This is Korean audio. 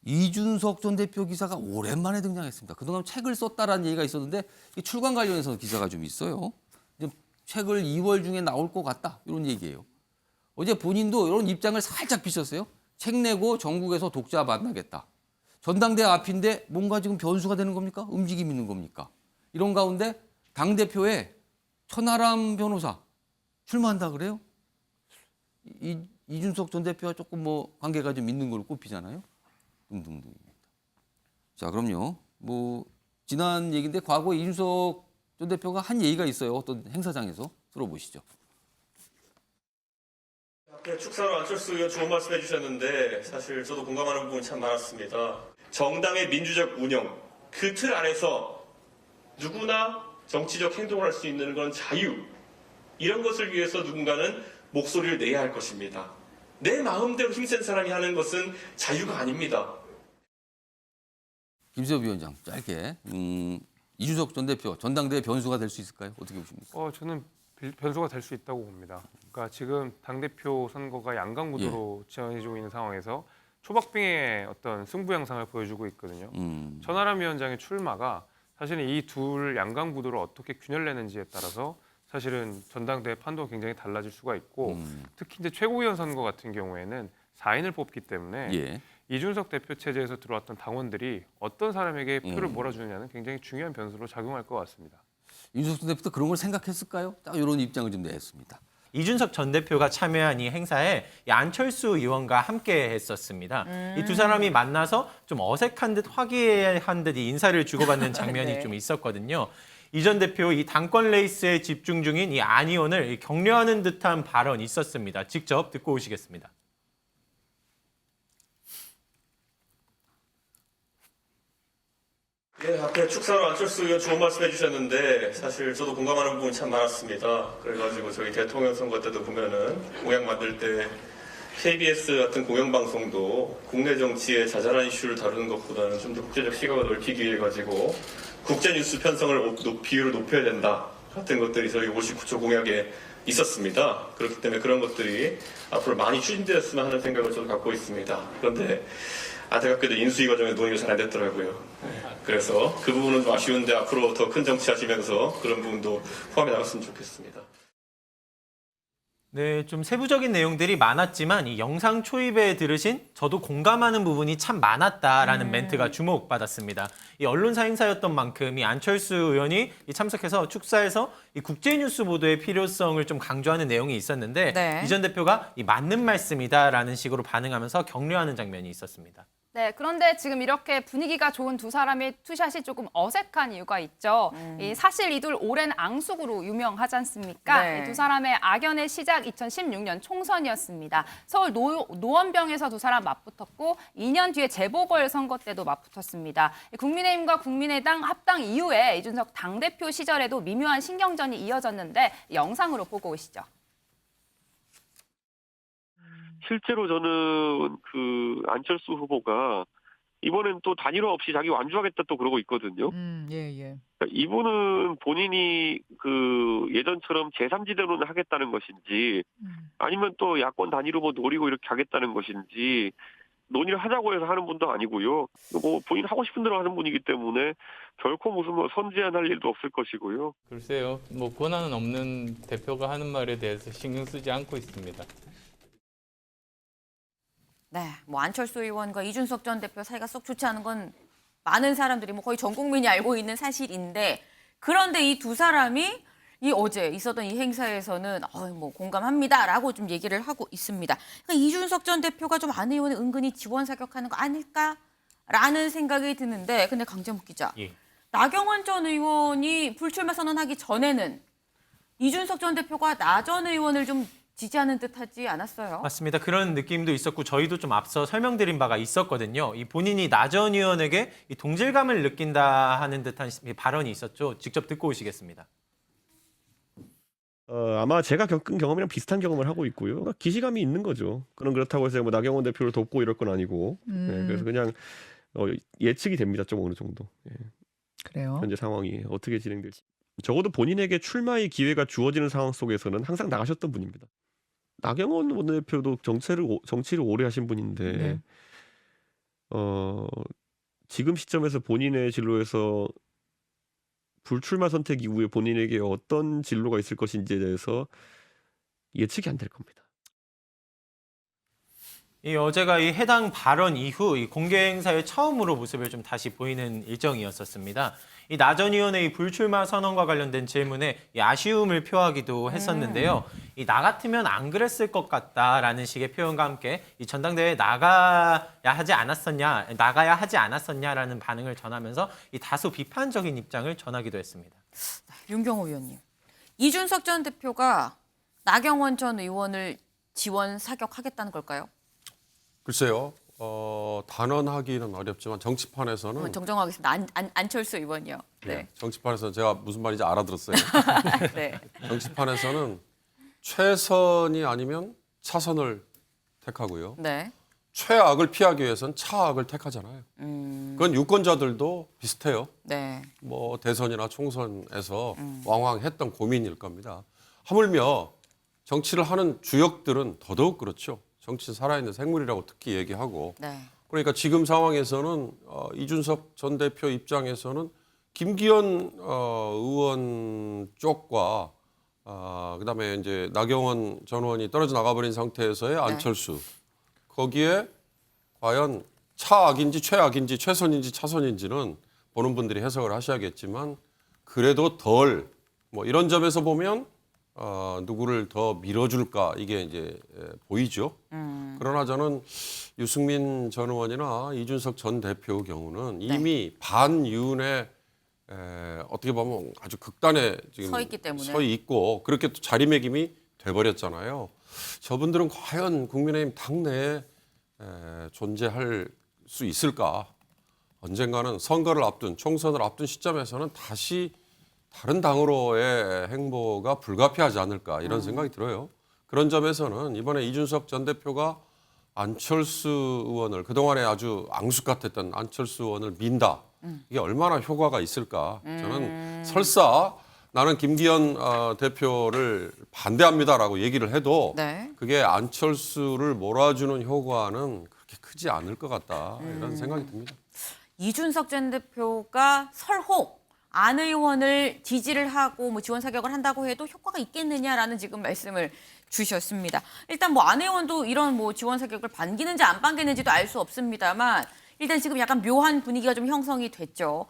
이준석 전 대표 기사가 오랜만에 등장했습니다. 그동안 책을 썼다라는 얘기가 있었는데 출간 관련해서 기사가 좀 있어요. 책을 2월 중에 나올 것 같다 이런 얘기예요. 어제 본인도 이런 입장을 살짝 비쳤어요. 책 내고 전국에서 독자 만나겠다. 전당대회 앞인데 뭔가 지금 변수가 되는 겁니까? 움직임 있는 겁니까? 이런 가운데 당대표에 천하람 변호사 출마한다 그래요? 이준석 전 대표와 조금 뭐 관계가 좀 있는 걸로 꼽히잖아요. 등등등입니다. 자, 그럼요. 뭐 지난 얘기인데 과거에 이준석 전 대표가 한 얘기가 있어요. 어떤 행사장에서 들어보시죠. 앞에 축사로 안철수 의원 좋은 말씀 해주셨는데 사실 저도 공감하는 부분이 참 많았습니다. 정당의 민주적 운영, 그 틀 안에서 누구나 정치적 행동을 할 수 있는 건 자유. 이런 것을 위해서 누군가는 목소리를 내야 할 것입니다. 내 마음대로 힘센 사람이 하는 것은 자유가 아닙니다. 김세호 위원장 짧게 이준석 전 대표 전당대회 변수가 될 수 있을까요? 어떻게 보십니까? 저는 변수가 될 수 있다고 봅니다. 그러니까 지금 당대표 선거가 양강구도로 지어지고 있는 상황에서 초박빙의 어떤 승부 양상을 보여주고 있거든요. 천하람 위원장의 출마가 사실은 이 둘 양강구도를 어떻게 균열내는지에 따라서 사실은 전당대회 판도가 굉장히 달라질 수가 있고 특히 이제 최고위원 선거 같은 경우에는 4인을 뽑기 때문에 이준석 대표 체제에서 들어왔던 당원들이 어떤 사람에게 표를 몰아주느냐는 굉장히 중요한 변수로 작용할 것 같습니다. 이준석 전 대표도 그런 걸 생각했을까요? 딱 이런 입장을 좀 냈습니다. 이준석 전 대표가 참여한 이 행사에 이 안철수 의원과 함께 했었습니다. 이 두 사람이 만나서 좀 어색한 듯 화기애애한 듯 이 인사를 주고받는 장면이 네. 좀 있었거든요. 이 전 대표 이 당권 레이스에 집중 중인 이 안 의원을 격려하는 듯한 발언이 있었습니다. 직접 듣고 오시겠습니다. 앞에 축사로 안철수 의원 좋은 말씀 해주셨는데 사실 저도 공감하는 부분이 참 많았습니다. 그래가지고 저희 대통령 선거 때도 보면은 공약 만들 때 KBS 같은 공영방송도 국내 정치의 자잘한 이슈를 다루는 것보다는 좀 더 국제적 시각을 넓히기 위해 가지고 국제뉴스 편성을 비율을 높여야 된다 같은 것들이 저희 59초 공약에 있었습니다. 그렇기 때문에 그런 것들이 앞으로 많이 추진되었으면 하는 생각을 저도 갖고 있습니다. 그런데 안타깝게도 인수위 과정에 논의가 잘 안 됐더라고요. 그래서 그 부분은 좀 아쉬운데 앞으로 더 큰 정치 하시면서 그런 부분도 포함해 나갔으면 좋겠습니다. 네, 좀 세부적인 내용들이 많았지만 이 영상 초입에 들으신 저도 공감하는 부분이 참 많았다라는 멘트가 주목받았습니다. 이 언론사 행사였던 만큼 이 안철수 의원이 참석해서 축사에서 이 국제뉴스 보도의 필요성을 좀 강조하는 내용이 있었는데 네. 이 전 대표가 이 맞는 말씀이다라는 식으로 반응하면서 격려하는 장면이 있었습니다. 네, 그런데 지금 이렇게 분위기가 좋은 두 사람의 투샷이 조금 어색한 이유가 있죠. 사실 이 둘 오랜 앙숙으로 유명하지 않습니까? 네. 이 두 사람의 악연의 시작 2016년 총선이었습니다. 서울 노원병에서 두 사람 맞붙었고 2년 뒤에 재보궐선거 때도 맞붙었습니다. 국민의힘과 국민의당 합당 이후에 이준석 당대표 시절에도 미묘한 신경전이 이어졌는데 영상으로 보고 오시죠. 실제로 저는 그 안철수 후보가 이번엔 또 단일화 없이 자기 완주하겠다 또 그러고 있거든요. 예. 그러니까 이분은 본인이 그 예전처럼 제3지대로는 하겠다는 것인지 아니면 또 야권 단일 후보 노리고 이렇게 하겠다는 것인지 논의를 하자고 해서 하는 분도 아니고요. 뭐 본인 하고 싶은 대로 하는 분이기 때문에 결코 무슨 뭐 선제한할 일도 없을 것이고요. 글쎄요. 뭐 권한은 없는 대표가 하는 말에 대해서 신경 쓰지 않고 있습니다. 네, 뭐 안철수 의원과 이준석 전 대표 사이가 썩 좋지 않은 건 많은 사람들이 뭐 거의 전 국민이 알고 있는 사실인데 그런데 이 두 사람이 이 어제 있었던 이 행사에서는 뭐 공감합니다라고 좀 얘기를 하고 있습니다. 그러니까 이준석 전 대표가 좀 안 의원을 은근히 지원 사격하는 거 아닐까라는 생각이 드는데 근데 강재묵 기자, 나경원 전 의원이 불출마 선언하기 전에는 이준석 전 대표가 나 전 의원을 좀 지지하는 듯하지 않았어요? 맞습니다. 그런 느낌도 있었고 저희도 좀 앞서 설명드린 바가 있었거든요. 이 본인이 나 전 의원에게 이 동질감을 느낀다 하는 듯한 발언이 있었죠. 직접 듣고 오시겠습니다. 아마 제가 겪은 경험이랑 비슷한 경험을 하고 있고요. 그러니까 기시감이 있는 거죠. 그렇다고 해서 뭐 나경원 대표를 돕고 이럴 건 아니고. 그래서 그냥 예측이 됩니다. 좀 어느 정도. 그래요? 현재 상황이 어떻게 진행될지. 적어도 본인에게 출마의 기회가 주어지는 상황 속에서는 항상 나가셨던 분입니다. 나경원 원내대표도 정치를 오래 하신 분인데 지금 시점에서 본인의 진로에서 불출마 선택 이후에 본인에게 어떤 진로가 있을 것인지에 대해서 예측이 안 될 겁니다. 이 어제가 이 해당 발언 이후 이 공개 행사에 처음으로 모습을 좀 다시 보이는 일정이었었습니다. 이 나 전 의원의 불출마 선언과 관련된 질문에 이 아쉬움을 표하기도 했었는데요. 이 나 같으면 안 그랬을 것 같다라는 식의 표현과 함께 이 전당대회에 나가야 하지 않았었냐라는 반응을 전하면서 이 다소 비판적인 입장을 전하기도 했습니다. 윤경호 의원님, 이준석 전 대표가 나경원 전 의원을 지원 사격하겠다는 걸까요? 글쎄요. 단언하기는 어렵지만 정치판에서는 한번 정정하겠습니다. 안철수 의원이요. 네. 정치판에서는 제가 무슨 말인지 알아들었어요. 네. 정치판에서는 최선이 아니면 차선을 택하고요. 네. 최악을 피하기 위해서는 차악을 택하잖아요. 그건 유권자들도 비슷해요. 네. 뭐 대선이나 총선에서 왕왕했던 고민일 겁니다. 하물며 정치를 하는 주역들은 더더욱 그렇죠. 정치 살아있는 생물이라고 특히 얘기하고 네. 그러니까 지금 상황에서는 이준석 전 대표 입장에서는 김기현 의원 쪽과 그다음에 이제 나경원 전 의원이 떨어져 나가버린 상태에서의 안철수 거기에 과연 차악인지 최악인지 최선인지 차선인지는 보는 분들이 해석을 하셔야겠지만 그래도 덜 뭐 이런 점에서 보면 누구를 더 밀어줄까 이게 이제 보이죠. 그러나 저는 유승민 전 의원이나 이준석 전 대표 경우는 이미 반윤에 어떻게 보면 아주 극단에 지금 서 있기 때문에. 서 있고 그렇게 또 자리매김이 돼버렸잖아요. 저분들은 과연 국민의힘 당내에 존재할 수 있을까? 언젠가는 선거를 앞둔 총선을 앞둔 시점에서는 다시 다른 당으로의 행보가 불가피하지 않을까 이런 생각이 들어요. 그런 점에서는 이번에 이준석 전 대표가 안철수 의원을 그동안에 아주 앙숙 같았던 안철수 의원을 민다. 이게 얼마나 효과가 있을까. 저는 설사 나는 김기현 대표를 반대합니다라고 얘기를 해도 네. 그게 안철수를 몰아주는 효과는 그렇게 크지 않을 것 같다. 이런 생각이 듭니다. 이준석 전 대표가 설혹 안 의원을 지지를 하고 뭐 지원 사격을 한다고 해도 효과가 있겠느냐라는 지금 말씀을 주셨습니다. 일단 뭐 안 의원도 이런 뭐 지원 사격을 반기는지 안 반기는지도 알 수 없습니다만 일단 지금 약간 묘한 분위기가 좀 형성이 됐죠.